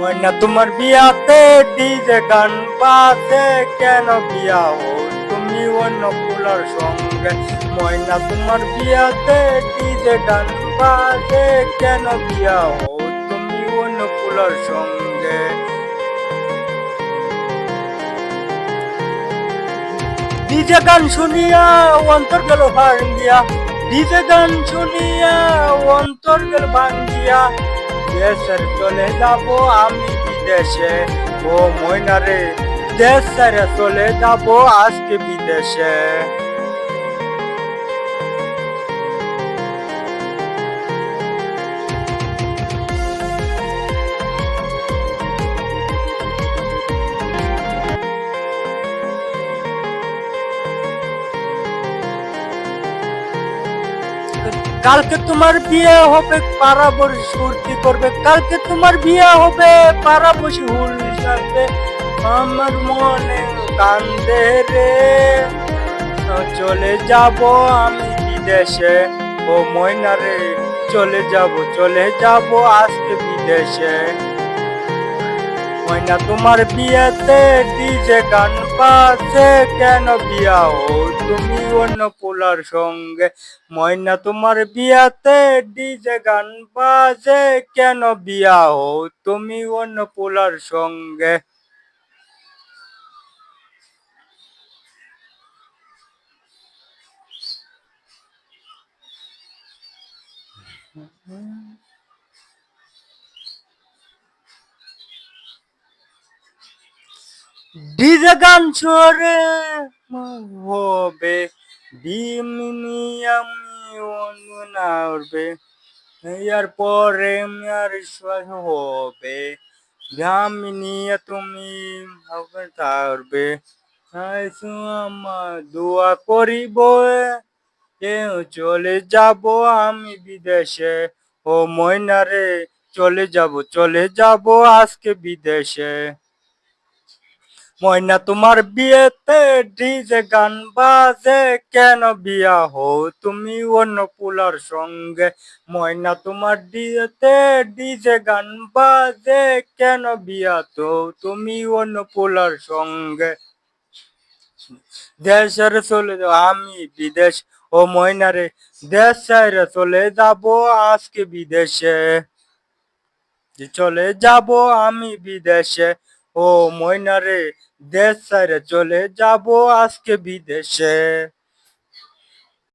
ময়না তোমার বিয়াতে ডিজে গান বাজে কেন বিয়া হো তুমি অন্য পোলার সঙ্গে। ময়না তোমার বিয়াতে ডিজে গান বাজে কেন বিয়া হো তুমি অন্য পোলার সঙ্গে। ডিজে গান শুনিয়া অন্তর গেল ভাঙ্গিয়া, ডিজে গান শুনিয়া অন্তর গেল ভাঙ্গিয়া। দেশের চলে যাব আমি বিদেশে, ও ময়না রে দেশ ছেড়ে চলে যাব আজকে বিদেশে। কালকে তোমার বিয়ে হবে পাড়া বসে ফুর্তি করবে, কালকে তোমার বিয়ে হবে পাড়া বসে হুল সাজবে। আমার মনে কান্দে রে, চলে যাব আমি বিদেশে, ও ময়না রে চলে যাব আজকে বিদেশে। ময়না তোমার বিয়েতে ডিজে গান বাজে কেন বিয়া হো তুমি অন্য পোলার সঙ্গে। ময়না তোমার বিয়াতে ডিজে গান বাজে কেন বিয়া হো তুমি অন্য পোলার সঙ্গে। ডিজে গান ছড়ে হবে দিমিনি আমি অন্য উঠবে, এর পরে আর শ্বাস হবে গামিনী তুমি হবে থাকবে। আমার দোয়া করিব কেউ চলে যাব আমি বিদেশে, ও ময়না রে চলে যাব আজকে বিদেশে। ময়না তোমার বিয়েতে ডিজে গান বাজে কেন বিয়া হো তুমি অন্য পোলার সঙ্গে। ময়না তোমার বিয়েতে ডিজে গান বাজে কেন বিয়া তো তুমি অন্য পোলার সঙ্গে। দেশের চলে যাও আমি বিদেশ, ও ময়না রে দেশ ছেড়ে চলে যাব আজকে বিদেশে। চলে যাব আমি বিদেশে, ও ময়না রে দেশ ছেড়ে চলে যাব আজকে বিদেশে।